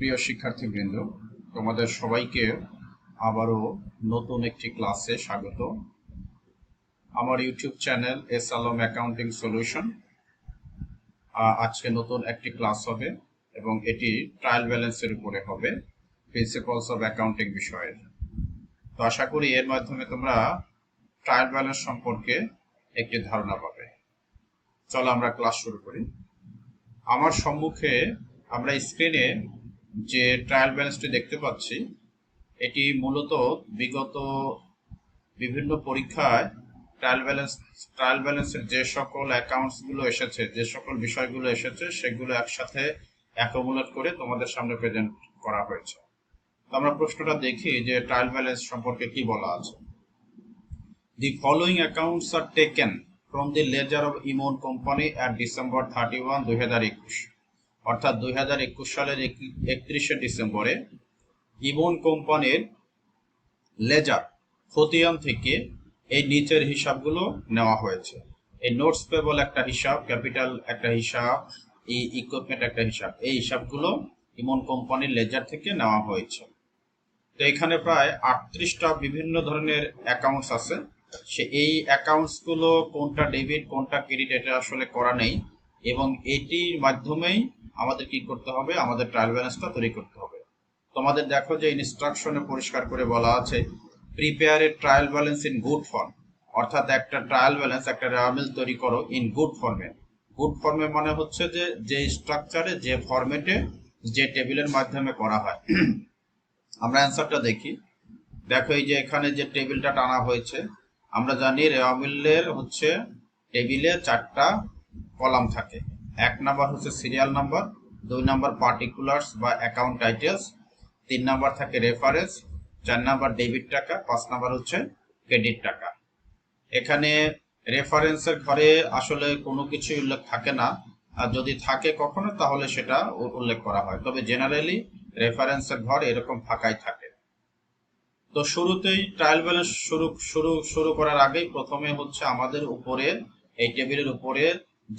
সুপ্রিয় শিক্ষার্থীবৃন্দ, তোমাদের সবাইকে আবারও নতুন একটি ক্লাসে স্বাগত। আমার YouTube channel S Alam accounting solution আজকে নতুন একটি ক্লাস হবে এবং এটি ট্রায়াল ব্যালেন্সের উপরে হবে, প্রিন্সিপালস অফ অ্যাকাউন্টিং বিষয়ের। তো আশা করি এর মাধ্যমে তোমরা ট্রায়াল ব্যালেন্স সম্পর্কে একটি ধারণা পাবে। চলো আমরা ক্লাস শুরু করি। আমার সম্মুখে আমরা স্ক্রিনে যে ট্রায়াল ব্যালেন্সটি দেখতে পাচ্ছি, এটি মূলত বিগত বিভিন্ন পরীক্ষায় ট্রায়াল ব্যালেন্সের যে সকল অ্যাকাউন্টসগুলো এসেছে, যে সকল বিষয়গুলো এসেছে, সেগুলো একসাথে অ্যাকুমুলেট করে তোমাদের সামনে প্রেজেন্ট করা হয়েছে। তো আমরা প্রশ্নটা দেখি যে ট্রায়াল ব্যালেন্স সম্পর্কে কি বলা আছে। The following accounts are taken from the ledger of Emon company at December 31, 2021। অর্থাৎ 2021 সালের 31শে ডিসেম্বরে ইমন কোম্পানির লেজার খতিয়ান থেকে এই নিচের হিসাবগুলো নেওয়া হয়েছে। এই নোটস পেবল একটা হিসাব, ক্যাপিটাল একটা হিসাব, এই ইকুইপমেন্ট একটা হিসাব, এই হিসাবগুলো ইমন কোম্পানির লেজার থেকে নেওয়া হয়েছে। তো এখানে প্রায় 38টা বিভিন্ন ধরনের অ্যাকাউন্টস আছে। এই অ্যাকাউন্টসগুলো কোনটা ডেবিট কোনটা ক্রেডিট এটা আসলে করা নেই, এবং এটির মাধ্যমেই আমাদের কি করতে হবে, আমাদের ট্রায়াল ব্যালেন্সটা তৈরি করতে হবে। তোমাদের দেখো যে ইনস্ট্রাকশনে পরিষ্কার করে বলা আছে, prepare a trial balance in good form. অর্থাৎ একটা ট্রায়াল ব্যালেন্স, একটা রেওয়ামিল তৈরি করো ইন গুড ফর্মে। গুড ফর্মে মানে হচ্ছে যে স্ট্রাকচারে, যে ফরম্যাটে, যে টেবিলের মাধ্যমে করা হয়। আমরা অ্যান্সারটা দেখি। দেখো এই যে এখানে যে টেবিলটা টানা হয়েছে, আমরা জানি রেওয়ামিলের হচ্ছে টেবিলে 4টা কলাম থাকে। 1 নাম্বার হচ্ছে সিরিয়াল নাম্বার, 2 নাম্বার পার্টিকুলার্স বা অ্যাকাউন্ট টাইটেলস, 3 নাম্বার থাকে রেফারেন্স, 4 নাম্বার ডেবিট টাকা, 5 নাম্বার হচ্ছে ক্রেডিট টাকা। এখানে রেফারেন্সের ঘরে আসলে কোনো কিছু উল্লেখ থাকে না, আর যদি থাকে কখনো তাহলে সেটা উল্লেখ করা হয়, তবে জেনারেলি রেফারেন্সের ঘর এরকম ফাঁকাই থাকে। তো শুরুতেই ট্রায়াল ব্যালেন্স শুরু করার আগেই প্রথমে হচ্ছে আমাদের উপরে এই টেবিলের উপরে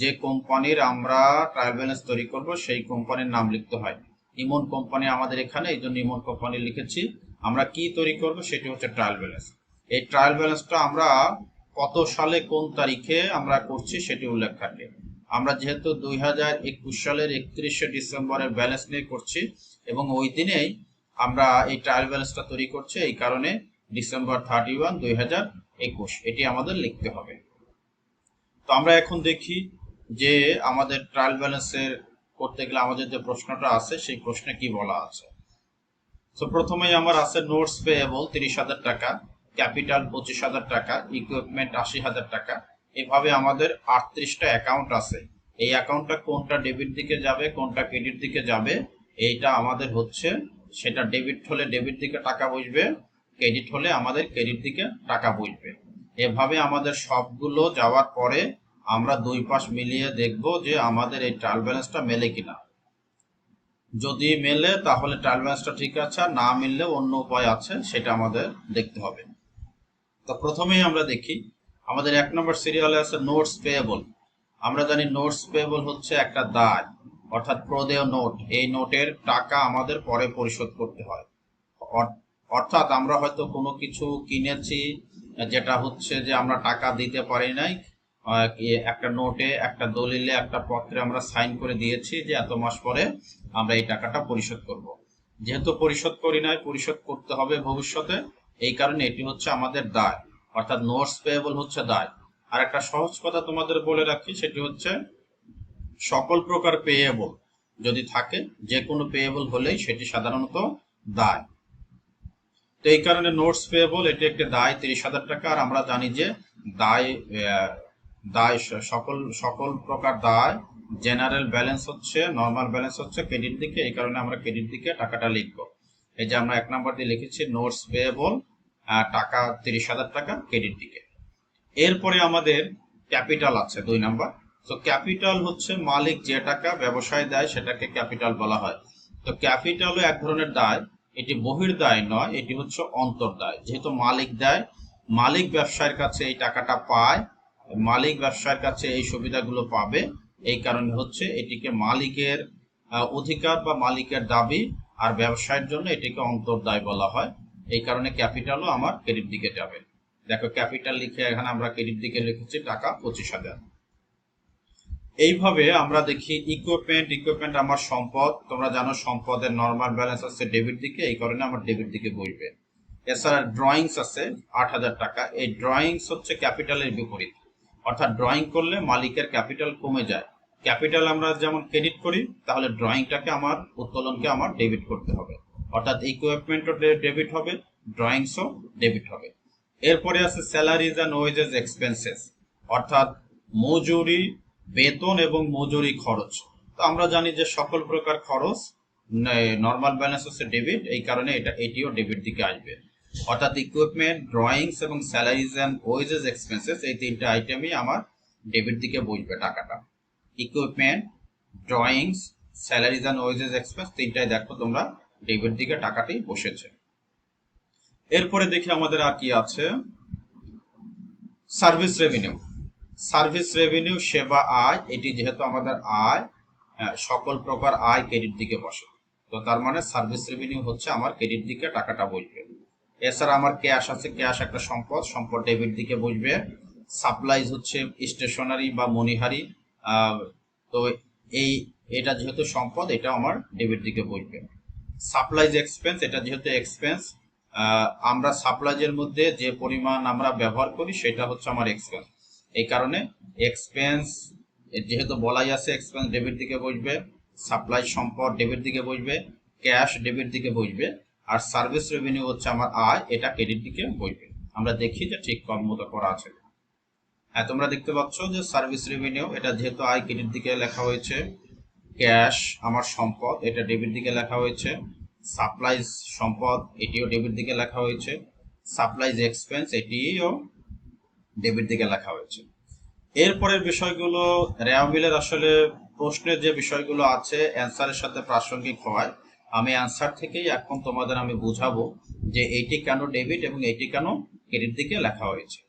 যে কোম্পানির আমরা ট্রায়াল ব্যালেন্স তৈরি করব সেই কোম্পানির নাম লিখতে হয়। ইমন কোম্পানি আমাদের এখানে, এই জন্য ইমন কোম্পানি লিখেছি। আমরা কি তৈরি করব সেটি হচ্ছে ট্রায়াল ব্যালেন্স। এই ট্রায়াল ব্যালেন্সটা আমরা কত সালে কোন তারিখে আমরা করছি সেটি উল্লেখ থাকে। আমরা যেহেতু 2021 সালের 31শে ডিসেম্বরের ব্যালেন্স নিয়ে করছি এবং ওই দিনেই আমরা এই ট্রায়াল ব্যালেন্সটা তৈরি করছি, এই কারণে ডিসেম্বর 31, 2021 এটি আমাদের লিখতে হবে। তো আমরা এখন দেখি যে আমাদের ট্রায়াল ব্যালেন্সের করতে গেলে আমাদের যে প্রশ্নটা আছে সেই প্রশ্নে কি বলা আছে। তো প্রথমেই আমার আছে নোটস পেয়েবল 30,000 টাকা, ক্যাপিটাল 25,000 টাকা, ইকুইপমেন্ট 80,000 টাকা। এভাবে আমাদের 38টা অ্যাকাউন্ট আছে। এই অ্যাকাউন্টটা কোনটা ডেবিট দিকে যাবে কোনটা ক্রেডিট দিকে যাবে এইটা আমাদের হচ্ছে, সেটা ডেবিট হলে ডেবিট দিকে টাকা বসবে, ক্রেডিট হলে আমাদের ক্রেডিট দিকে টাকা বসবে। এভাবে আমাদের সবগুলো যাওয়ার পরে আমরা দুই পাশ মিলিয়ে দেখব যে আমাদের এই ট্রায়াল ব্যালেন্সটা মেলে কিনা। যদি মেলে তাহলে ট্রায়াল ব্যালেন্সটা ঠিক আছে, আর না মিললে অন্য উপায় আছে, সেটা আমাদের দেখতে হবে। তো প্রথমেই আমরা দেখি আমাদের 1 নম্বর সিরিয়ালে আছে নোটস পেয়েবল। আমরা জানি নোটস পেয়েবল হচ্ছে একটা দায়, অর্থাৎ প্রদেয় নোট। এই নোটের টাকা আমাদের পরে পরিশোধ করতে হয়। অর্থাৎ আমরা হয়তো কোনো কিছু কিনেছি যেটা হচ্ছে যে আমরা টাকা দিতে পারি নাই, একটা নোটে, একটা দলিলে, একটা পত্রে আমরা সাইন করে দিয়েছি যে এত মাস পরে আমরা এই টাকাটা পরিশোধ করব। যেহেতু পরিশোধ করি নাই, পরিশোধ করতে হবে ভবিষ্যতে, এই কারণে এটি হচ্ছে আমাদের দায়, অর্থাৎ নোটস পেয়েবল হচ্ছে দায়। আর একটা সহজ কথা তোমাদের বলে রাখি, সেটি হচ্ছে সকল প্রকার পেয়েবল যদি থাকে, যে কোনো পেয়েবল হলেই সেটি সাধারণত দায়। তো এই কারণে নোটস পেয়েবল এটি একটি দায় 30,000 টাকা। আর আমরা জানি যে দায় সকল প্রকার দায়, জেনারেল ব্যালেন্স হচ্ছে, নর্মাল ব্যালেন্স হচ্ছে ক্রেডিট দিকে, এই কারণে আমরা ক্রেডিট দিকে টাকাটা লিখব। এই যে আমরা 1 নম্বর দিয়ে লিখেছি নোটস পেয়েবল টাকা 30,000 টাকা ক্রেডিট দিকে। এরপরে আমাদের ক্যাপিটাল আছে 2 নম্বর। তো ক্যাপিটাল হচ্ছে মালিক যে টাকা ব্যবসায় দেয় সেটাকে ক্যাপিটাল বলা হয়। তো ক্যাপিটালও এক ধরনের দায়, এটি বহির্দায় নয়, এটি হচ্ছে অন্তর্দায়। যেহেতু মালিক দেয়, মালিক ব্যবসায়ের কাছে এই টাকাটা পায়, মালিক ব্যবসায়ের কাছে এই সুবিধাগুলো পাবে, এই কারণে হচ্ছে এটিকে মালিকের অধিকার বা মালিকের দাবি, আর ব্যবসায়ের জন্য এটিকে অন্তর্দায় বলা হয়। এই কারণে ক্যাপিটালও আমার ক্রেডিট দিকে যাবে। দেখো ক্যাপিটাল লিখে এখানে আমরা ক্রেডিট দিকে লিখেছি টাকা 25,000। এইভাবে আমরা দেখি ইকুইপমেন্ট আমার সম্পদ। তোমরা জানো সম্পদের নরমাল ব্যালেন্স আছে ডেবিট দিকে, এই কারণে আমার ডেবিট দিকে বসবে। এছাড়া ড্রয়িংস আছে 8,000 টাকা। এই ড্রয়িংস হচ্ছে ক্যাপিটালের বিপরীত, অর্থাৎ ড্রয়িং করলে মালিকের ক্যাপিটাল কমে যায়। ক্যাপিটাল আমরা যেমন ক্রেডিট করি, তাহলে ড্রয়িংটাকে আমার উত্তোলনকে আমার ডেবিট করতে হবে, অর্থাৎ ইকুইপমেন্টও ডেবিট হবে, ড্রয়িংসও ডেবিট হবে। এরপরে আছে স্যালারিজ অ্যান্ড ওয়েজেস এক্সপেন্সেস, অর্থাৎ মজুরি, বেতন এবং মজুরি খরচ। তো আমরা জানি যে সকল প্রকার খরচ নর্মাল ব্যালেন্স হচ্ছে ডেবিট, এই কারণে এটিও ডেবিট দিকে আসবে। অর্থাৎ ইকুইপমেন্ট, ড্রয়িংস এবং স্যালারিজ অ্যান্ড ওয়েজেস এক্সপেন্সেস, এই তিনটা আইটেমই আমার ডেবিট দিকে বসবে টাকাটা। Equipment, drawings, salaries and wages expense, তিনটাই দেখো তোমরা ডেবিট দিকে টাকাটি বসেছে। এরপরে দেখি আমাদের আর কি আছে, সার্ভিস রেভিনিউ। সার্ভিস রেভিনিউ সেবা আয়, এটি যেহেতু আমাদের আয়, সকল প্রকার আয় ক্রেডিট দিকে বসে, তো তার মানে সার্ভিস রেভিনিউ হচ্ছে আমার ক্রেডিট দিকে টাকাটা বসবে। এছাড়া আমার ক্যাশ আছে, ক্যাশ একটা সম্পদ ডেবিট দিকে বসবে। সাপ্লাইজ হচ্ছে স্টেশনারি বা মনিহারি, তো এটা যেহেতু সম্পদ, এটা আমার ডেবিট দিকে বসবে। সাপ্লাইজ এক্সপেন্স, এটা যেহেতু এক্সপেন্স, আমরা সাপ্লাইজের মধ্যে যে পরিমাণ আমরা ব্যবহার করি সেটা হচ্ছে আমার এক্সপেন্স, এই কারণে এক্সপেন্স যেহেতু বলাই আছে এক্সপেন্স ডেবিট দিকে বসবে, সাপ্লাই সম্পদ ডেবিট দিকে বসবে, ক্যাশ ডেবিট দিকে বসবে, আর সার্ভিস রেভিনিউ হচ্ছে আমার আয়, এটা ক্রেডিট দিকে বসবে। আমরা দেখি যে ঠিক কম মতো করা আছে। হ্যাঁ, তোমরা দেখতে পাচ্ছ যে সার্ভিস রেভিনিউ, এটা যেহেতু আয় ক্রেডিট দিকে লেখা হয়েছে, ক্যাশ আমার সম্পদ, এটা ডেবিট দিকে লেখা হয়েছে, সাপ্লাইজ সম্পদ, এটিও ডেবিট দিকে লেখা হয়েছে, সাপ্লাইজ এক্সপেন্স, এটিও ডেবিট দিকে লেখা হয়েছে। এরপরের বিষয়গুলো রেওয়ামিলের আসলে প্রশ্নের যে বিষয়গুলো আছে অ্যান্সারের সাথে প্রাসঙ্গিক হয়, আমি অ্যান্সার থেকেই এখন তোমাদের আমি বুঝাবো যে এইটি কেন ডেবিট এবং এইটি কেন ক্রেডিট দিকে লেখা হয়েছে।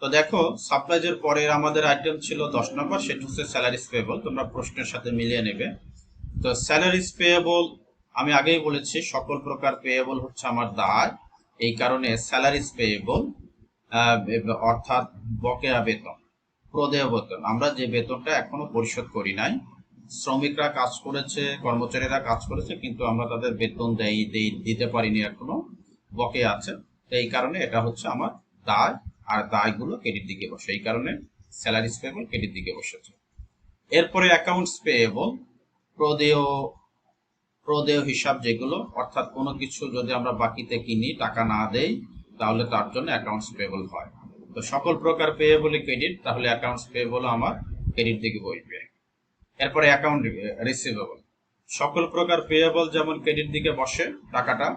তো দেখো সাপ্লাইজের পরের আমাদের আইটেম ছিল 10 নম্বর, সেটা হচ্ছে স্যালারিজ পেয়েবল। তোমরা প্রশ্নের সাথে মিলিয়ে নেবে। তো স্যালারিজ পেয়েবল, আমি আগেই বলেছি সকল প্রকার পেয়েবল হচ্ছে আমার দায়, এই কারণে স্যালারিজ পেয়েবল অর্থাৎ বকেয়া বেতন, প্রদেয় বেতন, আমরা যে বেতনটা এখনো পরিশোধ করি নাই, শ্রমিকরা কাজ করেছে, কর্মচারীরা কাজ করেছে, কিন্তু আমরা তাদের বেতন দিতে পারিনি, এখনো বকেয়া আছে, তো এই কারণে এটা হচ্ছে আমার দায়, আর দায়গুলো ক্রেডিট দিকে বসে, এই কারণে স্যালারিজ পেয়েবল ক্রেডিট দিকে বসেছে। এরপরে অ্যাকাউন্টস পেয়েবল, প্রদেয় হিসাব যেগুলো, অর্থাৎ কোনো কিছু যদি আমরা বাকিতে কিনি, টাকা না দেই, তাহলে তার জন্য অ্যাকাউন্টস পেয়েবল হয়। তো সকল প্রকার পেয়েবলই ক্রেডিট, তাহলে অ্যাকাউন্টস পেয়েবল আমার ক্রেডিট দিকে বসবে। এরপরে অ্যাকাউন্ট রিসিভেবল, সকল প্রকার পেয়েবল যেমন ক্রেডিট দিকে বসে টাকাটা,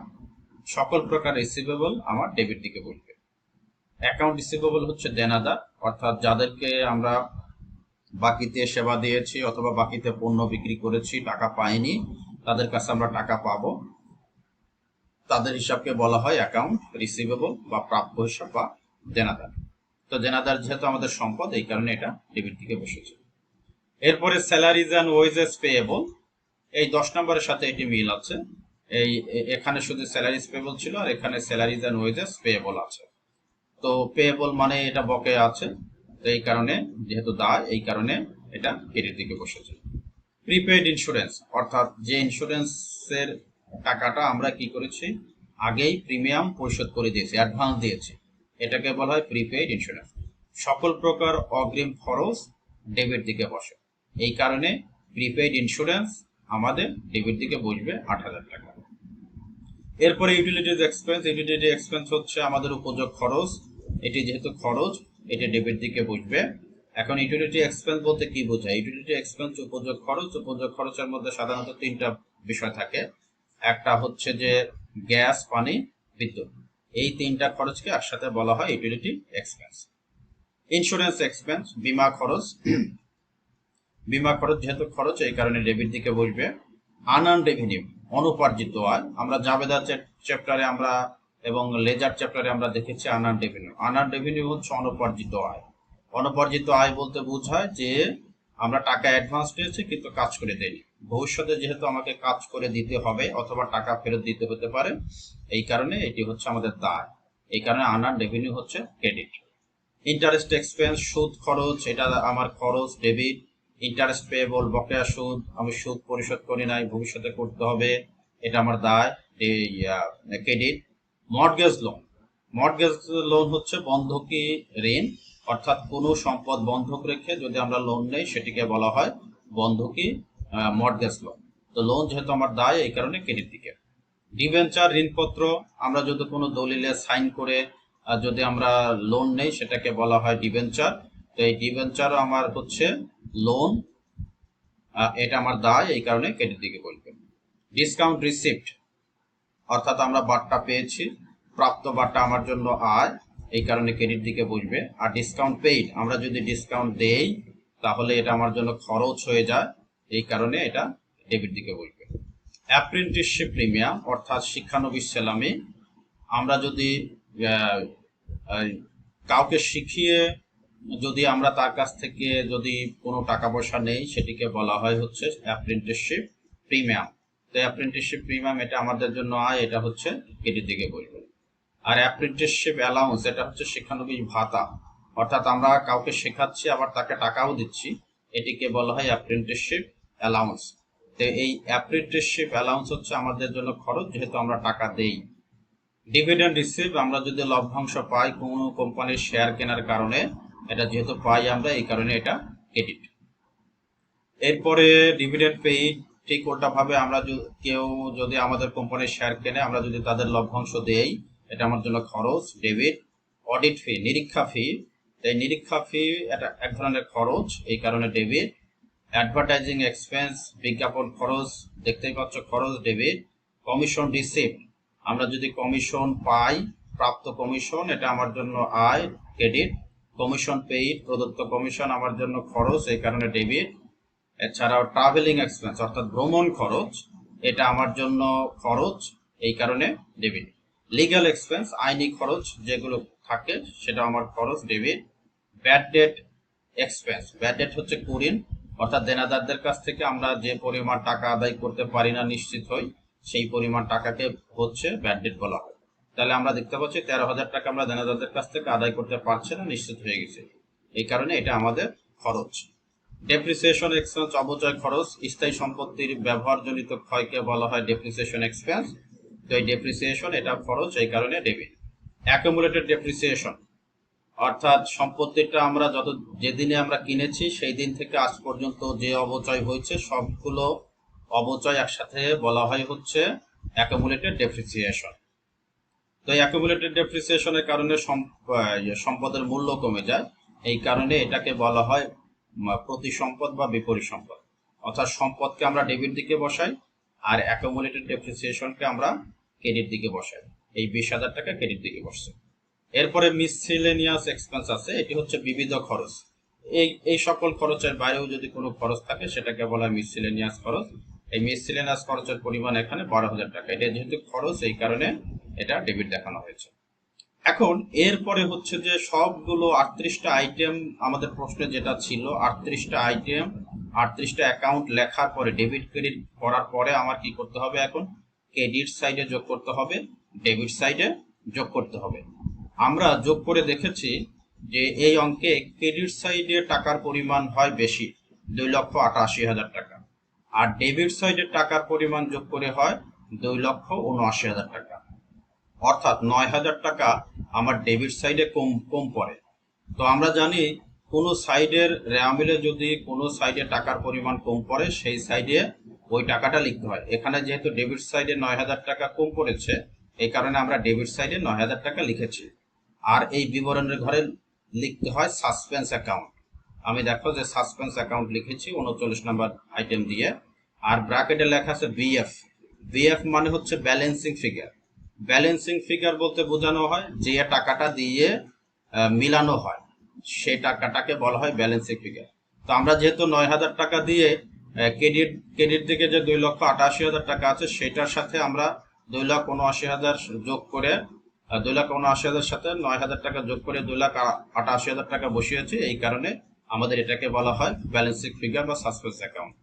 সকল প্রকার রিসিভেবল আমার ডেবিট দিকে বসবে। অ্যাকাউন্ট রিসিভেবল হচ্ছে দেনাদার, অর্থাৎ যাদেরকে আমরা বাকিতে সেবা দিয়েছি অথবা বাকিতে পণ্য বিক্রি করেছি, টাকা পাইনি, তাদের কাছে আমরা টাকা পাবো, তাদের হিসাবকে বলা হয় অ্যাকাউন্ট রিসিভেবল বা প্রাপ্য হিসাব বা দেনাদার। তো দেনাদার যেহেতু আমাদের সম্পদ, এই কারণে এটা ডেবিট দিকে বসেছে। এরপরে স্যালারিজ অ্যান্ড ওয়েজেস পেয়েবল, এই 10 নম্বরের সাথে এটি মিল আছে, এখানে শুধু স্যালারিজ পেয়েবল ছিল, আর এখানে স্যালারিজ অ্যান্ড ওয়েজেস পেয়েবল আছে। তো পেয়েবল মানে এটা বকেয়া আছে, তো এই কারণে যেহেতু দায়, এই কারণে এটা ক্রেডিট দিকে বসেছে। প্রিপেইড ইন্স্যুরেন্স, অর্থাৎ যে ইন্স্যুরেন্সের টাকাটা আমরা কি করেছি, আগেই প্রিমিয়াম পরিশোধ করে দিয়েছি, অ্যাডভান্স দিয়েছি, এটাকে বলা হয় প্রিপেইড ইন্স্যুরেন্স। সকল প্রকার অগ্রিম খরচ ডেবিট দিকে বসে, এই কারণে প্রিপেইড ইন্স্যুরেন্স আমাদের ডেবিট দিকে বসবে 8,000 টাকা। এরপরে ইউটিলিটিজ এক্সপেন্স, ইউটিলিটি এক্সপেন্স হচ্ছে আমাদের উপযোগ খরচ, এটি যেহেতু খরচ, এটি ডেবিট দিকে বসবে। এখন ইউটিলিটি এক্সপেন্স বলতে কি বোঝায়? ইউটিলিটি এক্সপেন্স উপযোগ খরচ, উপযোগ খরচের মধ্যে সাধারণত 3টা বিষয় থাকে, একটা হচ্ছে যে গ্যাস, পানি, বিদ্যুৎ, এই 3টা খরচকে একসাথে বলা হয় ইউটিলিটি এক্সপেন্স। ইন্স্যুরেন্স এক্সপেন্স, বীমা খরচ, বীমা খরচ যেহেতু খরচ, এই কারণে ডেবিট দিকে বসবে। আনআর্নড রেভিনিউ, অনুপার্জিত আয়, আমরা জাবেদা চ্যাপ্টারে আমরা এবং লেজার চ্যাপ্টারে আমরা দেখেছি আনআর্নড রেভিনিউ। আনআর্নড রেভিনিউ হচ্ছে অনুপার্জিত আয়। অনুপার্জিত আয় বলতে বোঝায় যে আমরা টাকা অ্যাডভান্স নিয়েছি কিন্তু কাজ করে দেয়নি। ভবিষ্যতে যেহেতু আমাকে কাজ করে দিতে হবে অথবা টাকা ফেরত দিতে হতে পারে, এই কারণে এটি হচ্ছে আমাদের দায়। এই কারণে আনআর্নড রেভিনিউ হচ্ছে ক্রেডিট। ইন্টারেস্ট এক্সপেন্স, সুদ খরচ, এটা আমার খরচ, ডেবিট। ইন্টারেস্ট পেয়েবল, বকেয়া সুদ, আমি সুদ পরিশোধ করি নাই, ভবিষ্যতে করতে হবে, এটা আমার দায়, credit. Mortgage loan, mortgage loan হচ্ছে বন্ধকি ঋণ, অর্থাৎ কোনো সম্পদ বন্ধক রেখে যদি আমরা লোন নেই সেটিকে বলা হয় বন্ধকি মর্টগেজ লোন। তো লোন যেহেতু আমার দায়, এই কারণে ক্রেডিট দিকে। ডিবেঞ্চার, ঋণপত্র, আমরা যদি কোনো দলিলে সাইন করে যদি আমরা লোন নেই সেটাকে বলা হয় ডিবেঞ্চার। তো এই ডিবেঞ্চারও আমার হচ্ছে লোন, এটা আমার দায়, এই কারণে ক্রেডিট দিকে বলবে। ডিসকাউন্ট রিসিপ্ট, অর্থাৎ আমরা বাট্টা পেয়েছি, প্রাপ্ত বাট্টা আমার জন্য আয়, এই কারণে ক্রেডিট দিকে বসবে। আর ডিসকাউন্ট পেইড, আমরা যদি ডিসকাউন্ট দেই তাহলে এটা আমার জন্য খরচ হয়ে যায়, এই কারণে এটা ডেবিট দিকে বসবে। অ্যাপ্রেন্টিসশিপ প্রিমিয়াম, অর্থাৎ শিক্ষানবিশ সেলামি, আমরা যদি কাউকে শিখিয়ে যদি আমরা তার কাছ থেকে যদি কোনো টাকা পয়সা নেই সেটিকে বলা হয় হচ্ছে অ্যাপ্রেন্টিসশিপ প্রিমিয়াম। তো অ্যাপ্রেন্টিসশিপ প্রিমিয়াম এটা আমাদের জন্য আয়, এটা হচ্ছে ক্রেডিট দিকে বলবে। আর অ্যাপ্রেন্টিসশিপ অ্যালাউন্স, এটা হচ্ছে শিক্ষানবিশ ভাতা, অর্থাৎ আমরা কাউকে শেখাচ্ছি আবার তাকে টাকাও দিচ্ছি, এটিকে বলা হয় অ্যাপ্রেন্টিসশিপ অ্যালাউন্স। তো এই অ্যাপ্রেন্টিসশিপ অ্যালাউন্স হচ্ছে আমাদের জন্য খরচ, যেহেতু আমরা টাকা দেই। ডিভিডেন্ড রিসিভ, আমরা যদি লভ্যাংশ পাই কোনো কোম্পানির শেয়ার কেনার কারণে, এটা যেহেতু পাই আমরা, এই কারণে এটা ক্রেডিট। এরপরে ডিভিডেন্ড পেইড, ঠিক ওটাভাবে আমরা কেউ যদি আমাদের কোম্পানির শেয়ার কেনে, আমরা যদি তাদের লভ্যাংশ দেই, এটা আমার জন্য খরচ, ডেবিট। অডিট ফি, নিরীক্ষা ফি, এই নিরীক্ষা ফি এটা এক ধরনের খরচ, এই কারণে ডেবিট। অ্যাডভার্টাইজিং এক্সপেন্স, বিজ্ঞাপন খরচ, দেখতেই পাচ্ছ খরচ, ডেবিট। কমিশন রিসিপ্ট, আমরা যদি কমিশন পাই, প্রাপ্ত কমিশন, এটা আমার জন্য আয়, ক্রেডিট। কমিশন পেইড, প্রদত্ত কমিশন আমার জন্য খরচ, এই কারণে ডেবিট। এছাড়াও ট্রাভেলিং এক্সপেন্স, অর্থাৎ ভ্রমণ খরচ, এটা আমার জন্য খরচ, এই কারণে ডেবিট। লিগ্যাল এক্সপেন্স, আইনি খরচ যেগুলো থাকে সেটা আমার খরচ, debit. Bad date expense, bad date হচ্ছে কুঋণ, অর্থাৎ দেনাদারদের কাছ থেকে আমরা যে পরিমাণ টাকা আদায় করতে পারি না নিশ্চিত হই, সেই পরিমাণ টাকাকে হচ্ছে ব্যাড ডেট বলা হয়। তাহলে আমরা দেখতে পাচ্ছি 13,000 টাকা আমরা দেনাদারদের কাছ থেকে আদায় করতে পারছি না, নিশ্চিত হয়ে গেছে, এই কারণে এটা আমাদের খরচ। ডেপ্রিসিয়েশন এক্সপেন্স, অবচয় খরচ, স্থায়ী সম্পত্তির ব্যবহারজনিত ক্ষয়কে বলা হয় ডেপ্রিসিয়েশন এক্সপেন্স। তো এই ডেপ্রিসিয়েশন এটা খরচ, এই কারণে ডেবিট। অ্যাকুমুলেটেড ডেপ্রিসিয়েশন, অর্থাৎ সম্পত্তিটা আমরা যেদিনে আমরা কিনেছি সেই দিন থেকে আজ পর্যন্ত যে অবচয় হয়েছে সবগুলো অবচয় একসাথে বলা হয় হচ্ছে অ্যাকুমুলেটেড ডেপ্রিসিয়েশন। তো এই অ্যাকুমুলেটেড ডেপ্রিসিয়েশনের কারণে সম্পদের মূল্য কমে যায়, এই কারণে এটাকে বলা হয় প্রতি সম্পদ বা বিপরীত সম্পদ, অর্থাৎ সম্পদকে আমরা ডেবিট দিকে বসাই আর অ্যাকুমুলেটেড ডেপ্রিসিয়েশনকে আমরা ক্রেডিট দিকে বসাই। এই 20,000 টাকা ক্রেডিট দিকে বসছে। এরপরে মিসসেলেনিয়াস এক্সপেন্স আছে, এটি হচ্ছে বিবিধ খরচ। এই সকল খরচের বাইরেও যদি কোনো খরচ থাকে সেটাকে বলা হয় মিসসেলেনিয়াস খরচ। এই মিসসেলেনিয়াস খরচের পরিমাণ এখানে 12,000 টাকা, এটা যেহেতু খরচ এই কারণে এটা ডেবিট দেখানো হয়েছে। এখন এরপরে হচ্ছে যে সবগুলো 38টা আইটেম, আমাদের প্রশ্নে যেটা ছিল 38টা আইটেম, 38টা অ্যাকাউন্ট লেখার পরে ডেবিট ক্রেডিট করার পরে আমার কি করতে হবে, এখন ক্রেডিট সাইডে যোগ করতে হবে, ডেবিট সাইডে যোগ করতে হবে। আমরা যোগ করে দেখেছি যে এই অঙ্কে ক্রেডিট সাইডে টাকার পরিমাণ হয় বেশি, 2,88,000 টাকা, আর ডেবিট সাইডে টাকার পরিমাণ যোগ করে হয় 2,79,000 টাকা, অর্থাৎ 9,000 টাকা আমার ডেবিট সাইডে কম পড়ে। তো আমরা জানি কোনো সাইডের রেওয়ামিলে যদি কোনো সাইডে টাকার পরিমাণ কম পড়ে সেই সাইডে ওই টাকাটা লিখতে হয়। এখানে যেহেতু ডেবিট সাইডে 9,000 টাকা কম পড়েছে, এই কারণে আমরা ডেবিট সাইডে 9,000 টাকা লিখেছি। আর এই বিবরণের ঘরে লিখতে হয় সাসপেন্স অ্যাকাউন্ট। আমি দেখো যে সাসপেন্স অ্যাকাউন্ট লিখেছি 39 নম্বর আইটেম দিয়ে, আর ব্র্যাকেটে লেখা আছে বিএফ। বিএফ মানে হচ্ছে ব্যালেন্সিং ফিগার। ব্যালেন্সিং ফিগার বলতে বোঝানো হয় যে টাকাটা দিয়ে মিলানো হয় সেই টাকাটাকে বলা হয় ব্যালেন্সিং ফিগার। তো আমরা যেহেতু 9,000 টাকা দিয়ে ক্রেডিট দিকে যে 2,88,000 টাকা আছে সেটার সাথে আমরা 2,79,000 যোগ করে 2,79,000 সাথে 9,000 টাকা যোগ করে 2,88,000 টাকা বসিয়েছি, এই কারণে আমাদের এটাকে বলা হয় ব্যালেন্সিং ফিগার বা সাসপেন্স অ্যাকাউন্ট।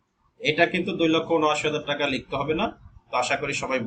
এটা কিন্তু 2,79,000 টাকা লিখতে হবে না। তো আশা করি সবাই